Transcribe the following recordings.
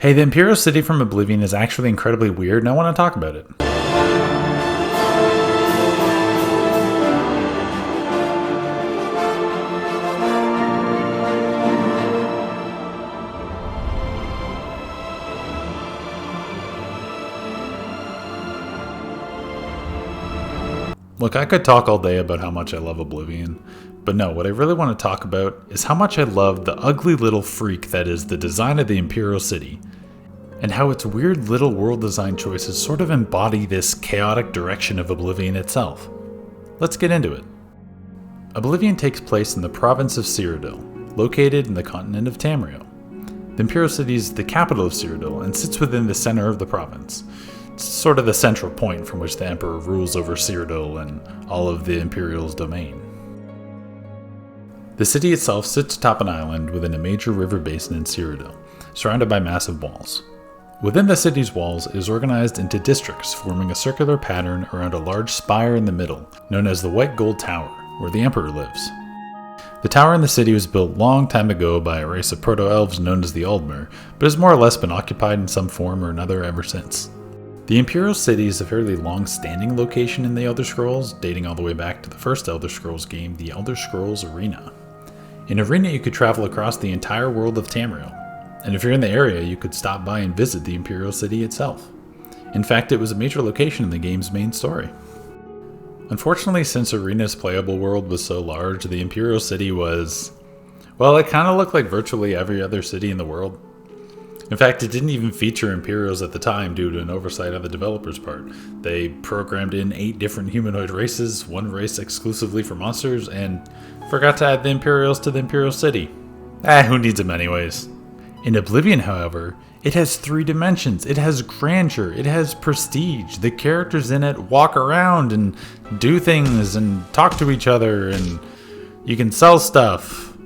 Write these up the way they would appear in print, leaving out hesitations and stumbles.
Hey, the Imperial City from Oblivion is actually incredibly weird, and I want to talk about it. Look, I could talk all day about how much I love Oblivion, but no, what I really want to talk about is how much I love the ugly little freak that is the design of the Imperial City, and how its weird little world design choices sort of embody this chaotic direction of Oblivion itself. Let's get into it. Oblivion takes place in the province of Cyrodiil, located in the continent of Tamriel. The Imperial City is the capital of Cyrodiil and sits within the center of the province. It's sort of the central point from which the Emperor rules over Cyrodiil and all of the Imperial's domain. The city itself sits atop an island within a major river basin in Cyrodiil, surrounded by massive walls. Within the city's walls, it is organized into districts forming a circular pattern around a large spire in the middle, known as the White Gold Tower, where the Emperor lives. The tower in the city was built long time ago by a race of proto-elves known as the Altmer, but has more or less been occupied in some form or another ever since. The Imperial City is a fairly long-standing location in the Elder Scrolls, dating all the way back to the first Elder Scrolls game, the Elder Scrolls Arena. In Arena, you could travel across the entire world of Tamriel, and if you're in the area, you could stop by and visit the Imperial City itself. In fact, it was a major location in the game's main story. Unfortunately, since Arena's playable world was so large, the Imperial City was, well, it kind of looked like virtually every other city in the world. In fact, it didn't even feature Imperials at the time due to an oversight on the developers' part. They programmed in 8 different humanoid races, 1 race exclusively for monsters, and forgot to add the Imperials to the Imperial City. Who needs them anyways? In Oblivion, however, it has 3 dimensions, it has grandeur, it has prestige. The characters in it walk around and do things and talk to each other, and you can sell stuff.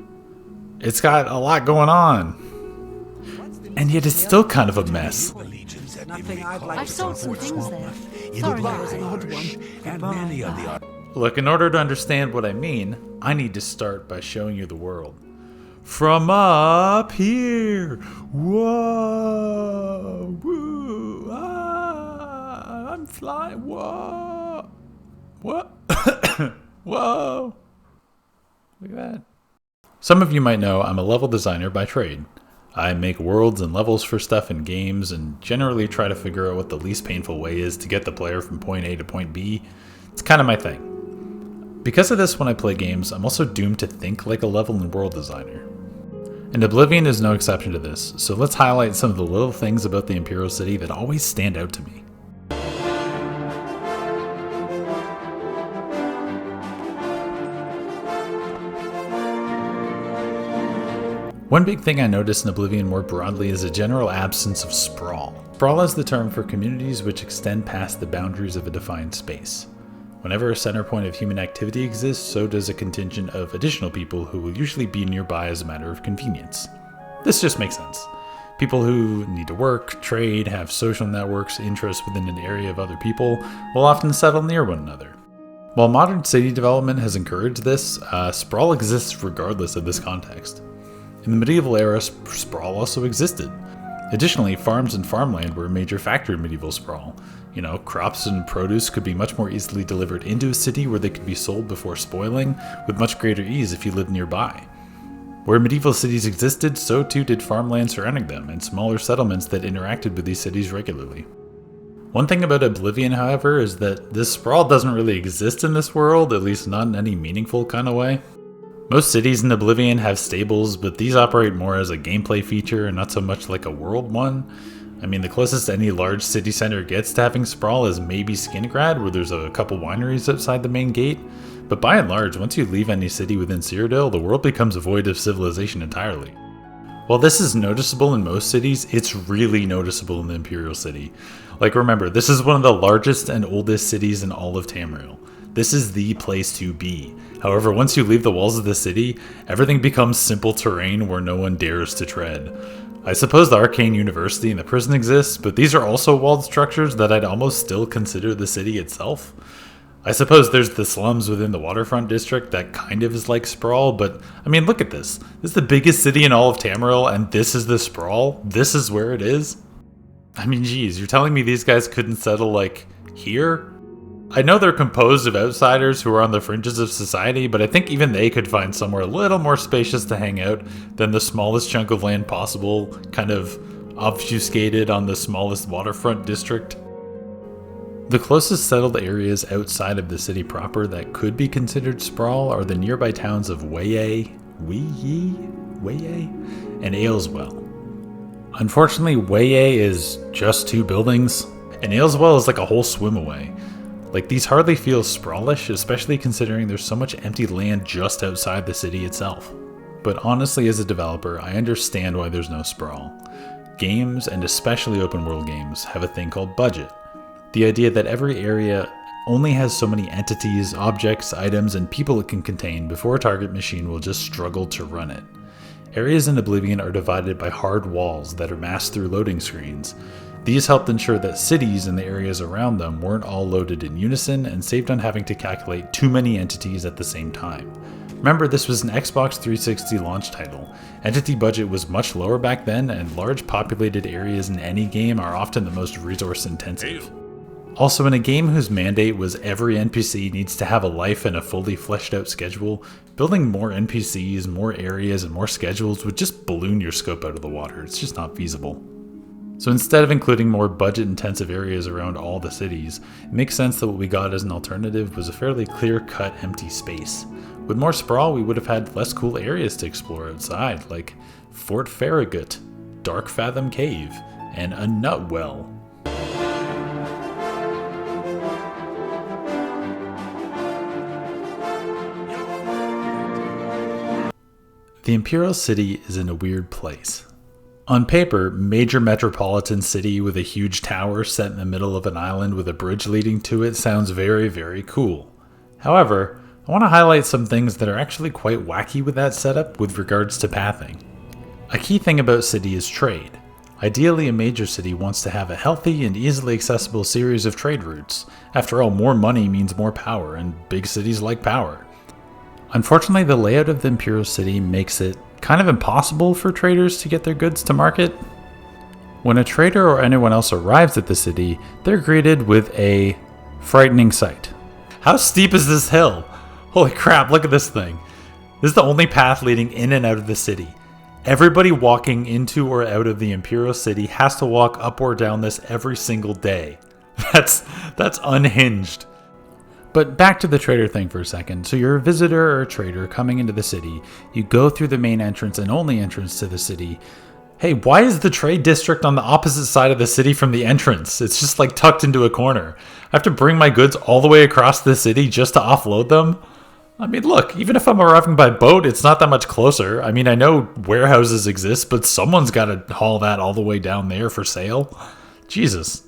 It's got a lot going on. And yet it's still kind of a mess. I've sold some things there. Sorry, I was an odd one. Look, in order to understand what I mean, I need to start by showing you the world. From up here! Whoa! Woo! Ah! I'm flying! Whoa! What? Whoa! Look at that. Some of you might know I'm a level designer by trade. I make worlds and levels for stuff in games and generally try to figure out what the least painful way is to get the player from point A to point B. It's kind of my thing. Because of this, when I play games, I'm also doomed to think like a level and world designer. And Oblivion is no exception to this, so let's highlight some of the little things about the Imperial City that always stand out to me. One big thing I noticed in Oblivion more broadly is a general absence of sprawl. Sprawl is the term for communities which extend past the boundaries of a defined space. Whenever a center point of human activity exists, so does a contingent of additional people who will usually be nearby as a matter of convenience. This just makes sense. People who need to work, trade, have social networks, interests within an area of other people will often settle near one another. While modern city development has encouraged this, sprawl exists regardless of this context. In the medieval era, sprawl also existed. Additionally, farms and farmland were a major factor in medieval sprawl. Crops and produce could be much more easily delivered into a city where they could be sold before spoiling, with much greater ease if you lived nearby. Where medieval cities existed, so too did farmland surrounding them, and smaller settlements that interacted with these cities regularly. One thing about Oblivion, however, is that this sprawl doesn't really exist in this world, at least not in any meaningful kind of way. Most cities in Oblivion have stables, but these operate more as a gameplay feature and not so much like a world one. I mean, the closest any large city center gets to having sprawl is maybe Skingrad, where there's a couple wineries outside the main gate. But by and large, once you leave any city within Cyrodiil, the world becomes void of civilization entirely. While this is noticeable in most cities, it's really noticeable in the Imperial City. Like, remember, this is one of the largest and oldest cities in all of Tamriel. This is the place to be. However, once you leave the walls of the city, everything becomes simple terrain where no one dares to tread. I suppose the Arcane University and the prison exists, but these are also walled structures that I'd almost still consider the city itself. I suppose there's the slums within the waterfront district that kind of is like Sprawl, but I mean, look at this. This is the biggest city in all of Tamriel, and this is the Sprawl? This is where it is? I mean, geez, you're telling me these guys couldn't settle, like, here? I know they're composed of outsiders who are on the fringes of society, but I think even they could find somewhere a little more spacious to hang out than the smallest chunk of land possible, kind of obfuscated on the smallest waterfront district. The closest settled areas outside of the city proper that could be considered Sprawl are the nearby towns of Weye, and Ayleswell. Unfortunately, Weye is just 2 buildings, and Ayleswell is like a whole swim away. Like, these hardly feel Sprawlish, especially considering there's so much empty land just outside the city itself. But honestly, as a developer, I understand why there's no Sprawl. Games, and especially open world games, have a thing called budget. The idea that every area only has so many entities, objects, items, and people it can contain before a target machine will just struggle to run it. Areas in Oblivion are divided by hard walls that are masked through loading screens. These helped ensure that cities and the areas around them weren't all loaded in unison and saved on having to calculate too many entities at the same time. Remember, this was an Xbox 360 launch title. Entity budget was much lower back then, and large populated areas in any game are often the most resource intensive. Also, in a game whose mandate was every NPC needs to have a life and a fully fleshed out schedule, building more NPCs, more areas, and more schedules would just balloon your scope out of the water. It's just not feasible. So instead of including more budget-intensive areas around all the cities, it makes sense that what we got as an alternative was a fairly clear-cut empty space. With more Sprawl, we would have had less cool areas to explore outside, like Fort Farragut, Dark Fathom Cave, and a Nut Well. The Imperial City is in a weird place. On paper, major metropolitan city with a huge tower set in the middle of an island with a bridge leading to it sounds very, very cool. However, I want to highlight some things that are actually quite wacky with that setup with regards to pathing. A key thing about city is trade. Ideally, a major city wants to have a healthy and easily accessible series of trade routes. After all, more money means more power, and big cities like power. Unfortunately, the layout of the Imperial City makes it kind of impossible for traders to get their goods to market. When a trader or anyone else arrives at the city, they're greeted with a frightening sight. How steep is this hill? Holy crap, look at this thing. This is the only path leading in and out of the city. Everybody walking into or out of the Imperial City has to walk up or down this every single day. That's unhinged. But back to the trader thing for a second. So you're a visitor or a trader coming into the city. You go through the main entrance and only entrance to the city. Hey, why is the trade district on the opposite side of the city from the entrance? It's just like tucked into a corner. I have to bring my goods all the way across the city just to offload them? I mean, look, even if I'm arriving by boat, it's not that much closer. I mean, I know warehouses exist, but someone's got to haul that all the way down there for sale. Jesus.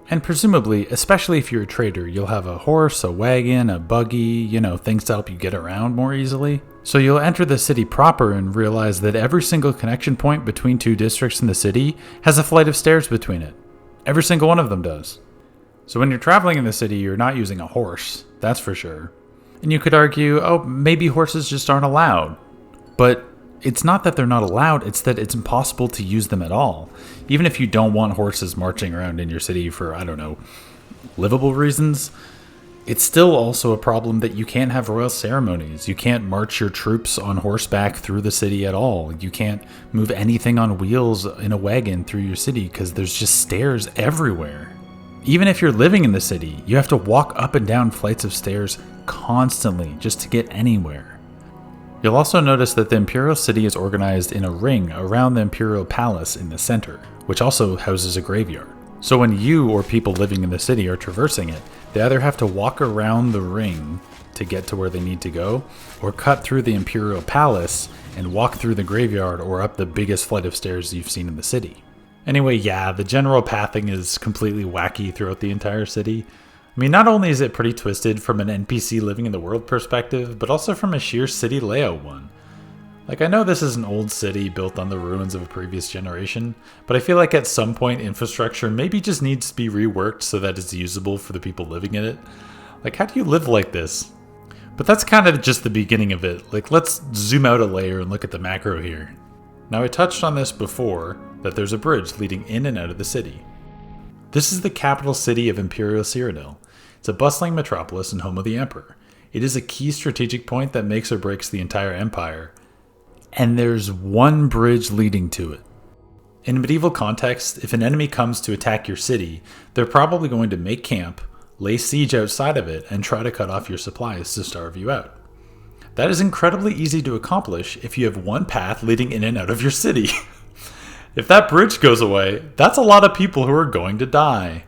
And presumably, especially if you're a trader, you'll have a horse, a wagon, a buggy, things to help you get around more easily. So you'll enter the city proper and realize that every single connection point between 2 districts in the city has a flight of stairs between it. Every single one of them does. So when you're traveling in the city, you're not using a horse, that's for sure. And you could argue, oh, maybe horses just aren't allowed. But it's not that they're not allowed, it's that it's impossible to use them at all. Even if you don't want horses marching around in your city for, livable reasons, it's still also a problem that you can't have royal ceremonies. You can't march your troops on horseback through the city at all. You can't move anything on wheels in a wagon through your city because there's just stairs everywhere. Even if you're living in the city, you have to walk up and down flights of stairs constantly just to get anywhere. You'll also notice that the Imperial City is organized in a ring around the Imperial Palace in the center, which also houses a graveyard. So when you or people living in the city are traversing it, they either have to walk around the ring to get to where they need to go, or cut through the Imperial Palace and walk through the graveyard or up the biggest flight of stairs you've seen in the city. Anyway, yeah, the general pathing is completely wacky throughout the entire city. I mean, not only is it pretty twisted from an NPC living in the world perspective, but also from a sheer city layout one. Like, I know this is an old city built on the ruins of a previous generation, but I feel like at some point infrastructure maybe just needs to be reworked so that it's usable for the people living in it. Like, how do you live like this? But that's kind of just the beginning of it. Like, let's zoom out a layer and look at the macro here. Now, I touched on this before, that there's a bridge leading in and out of the city. This is the capital city of Imperial Cyrodiil. It's a bustling metropolis and home of the Emperor. It is a key strategic point that makes or breaks the entire empire. And there's one bridge leading to it. In a medieval context, if an enemy comes to attack your city, they're probably going to make camp, lay siege outside of it, and try to cut off your supplies to starve you out. That is incredibly easy to accomplish if you have one path leading in and out of your city. If that bridge goes away, that's a lot of people who are going to die.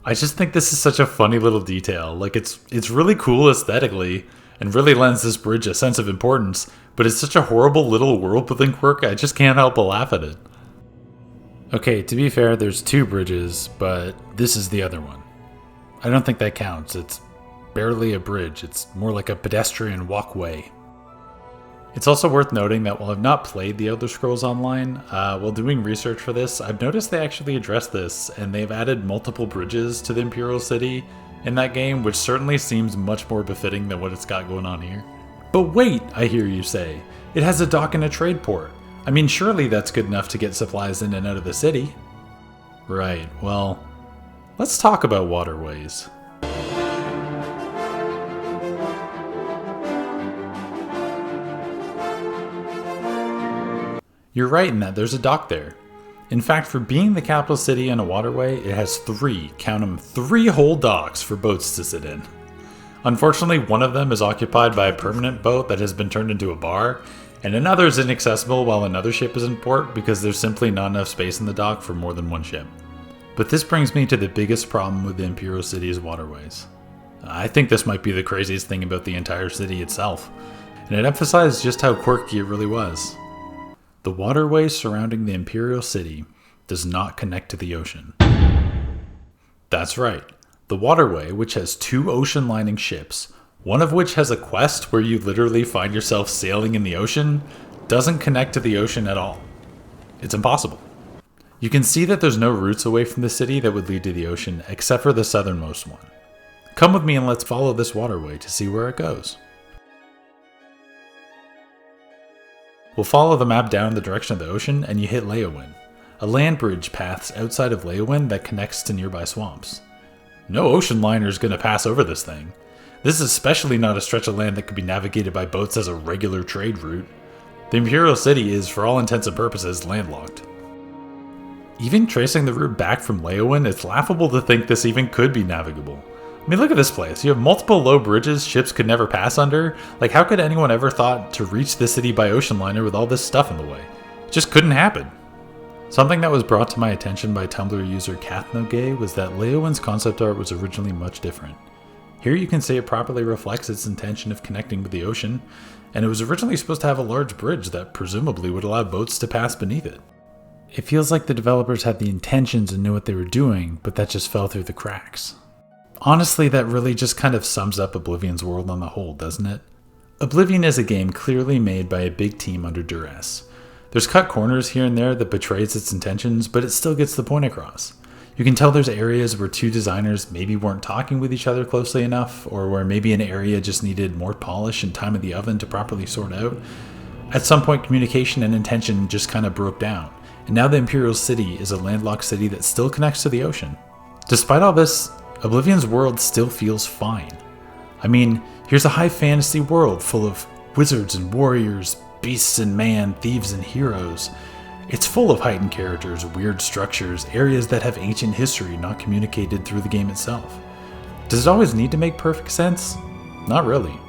I just think this is such a funny little detail. Like, it's really cool aesthetically and really lends this bridge a sense of importance, but it's such a horrible little world-building quirk, I just can't help but laugh at it. Okay, to be fair, there's two bridges, but this is the other one. I don't think that counts. It's barely a bridge. It's more like a pedestrian walkway. It's also worth noting that while I've not played the Elder Scrolls Online, while doing research for this, I've noticed they actually address this, and they've added multiple bridges to the Imperial City in that game, which certainly seems much more befitting than what it's got going on here. But wait, I hear you say, it has a dock and a trade port. I mean, surely that's good enough to get supplies in and out of the city. Right, well, let's talk about Waterways. You're right in that there's a dock there. In fact, for being the capital city and a waterway, it has count 'em, 3 whole docks for boats to sit in. Unfortunately, one of them is occupied by a permanent boat that has been turned into a bar, and another is inaccessible while another ship is in port because there's simply not enough space in the dock for more than one ship. But this brings me to the biggest problem with the Imperial City's waterways. I think this might be the craziest thing about the entire city itself, and it emphasized just how quirky it really was. The waterway surrounding the Imperial City does not connect to the ocean. That's right. The waterway, which has 2 ocean-lining ships, one of which has a quest where you literally find yourself sailing in the ocean, doesn't connect to the ocean at all. It's impossible. You can see that there's no routes away from the city that would lead to the ocean, except for the southernmost one. Come with me and let's follow this waterway to see where it goes. We'll follow the map down the direction of the ocean and you hit Leowin, a land bridge paths outside of Leowin that connects to nearby swamps. No ocean liner is going to pass over this thing. This is especially not a stretch of land that could be navigated by boats as a regular trade route. The Imperial City is, for all intents and purposes, landlocked. Even tracing the route back from Leowin, it's laughable to think this even could be navigable. I mean, look at this place. You have multiple low bridges ships could never pass under. Like, how could anyone ever thought to reach the city by ocean liner with all this stuff in the way? It just couldn't happen. Something that was brought to my attention by Tumblr user KathNoGay was that Leowin's concept art was originally much different. Here you can see it properly reflects its intention of connecting with the ocean, and it was originally supposed to have a large bridge that presumably would allow boats to pass beneath it. It feels like the developers had the intentions and knew what they were doing, but that just fell through the cracks. Honestly, that really just kind of sums up Oblivion's world on the whole, doesn't it? Oblivion is a game clearly made by a big team under duress. There's cut corners here and there that betrays its intentions, but it still gets the point across. You can tell there's areas where 2 designers maybe weren't talking with each other closely enough, or where maybe an area just needed more polish and time in the oven to properly sort out. At some point, communication and intention just kind of broke down, and now the Imperial City is a landlocked city that still connects to the ocean. Despite all this, Oblivion's world still feels fine. I mean, here's a high fantasy world full of wizards and warriors, beasts and man, thieves and heroes. It's full of heightened characters, weird structures, areas that have ancient history not communicated through the game itself. Does it always need to make perfect sense? Not really.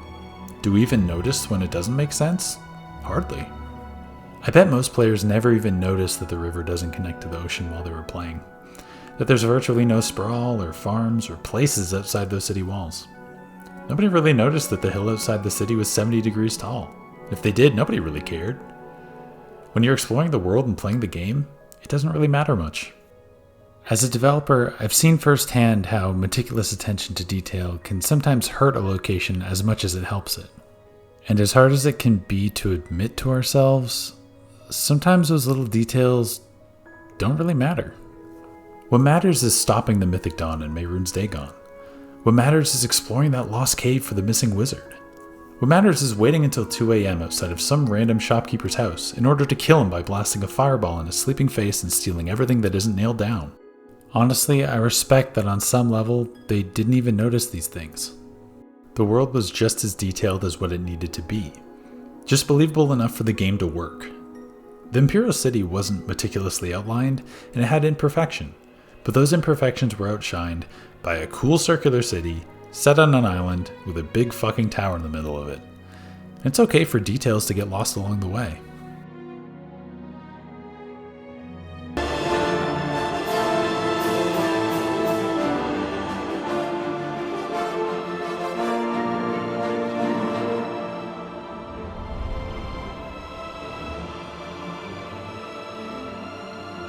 Do we even notice when it doesn't make sense? Hardly. I bet most players never even notice that the river doesn't connect to the ocean while they were playing. That there's virtually no sprawl or farms or places outside those city walls. Nobody really noticed that the hill outside the city was 70 degrees tall. If they did, nobody really cared. When you're exploring the world and playing the game, it doesn't really matter much. As a developer, I've seen firsthand how meticulous attention to detail can sometimes hurt a location as much as it helps it. And as hard as it can be to admit to ourselves, sometimes those little details don't really matter. What matters is stopping the Mythic Dawn and Mehrunes Dagon. What matters is exploring that lost cave for the missing wizard. What matters is waiting until 2 a.m. outside of some random shopkeeper's house in order to kill him by blasting a fireball in his sleeping face and stealing everything that isn't nailed down. Honestly, I respect that on some level, they didn't even notice these things. The world was just as detailed as what it needed to be. Just believable enough for the game to work. The Imperial City wasn't meticulously outlined, and it had imperfection, but those imperfections were outshined by a cool circular city set on an island with a big fucking tower in the middle of it. It's okay for details to get lost along the way.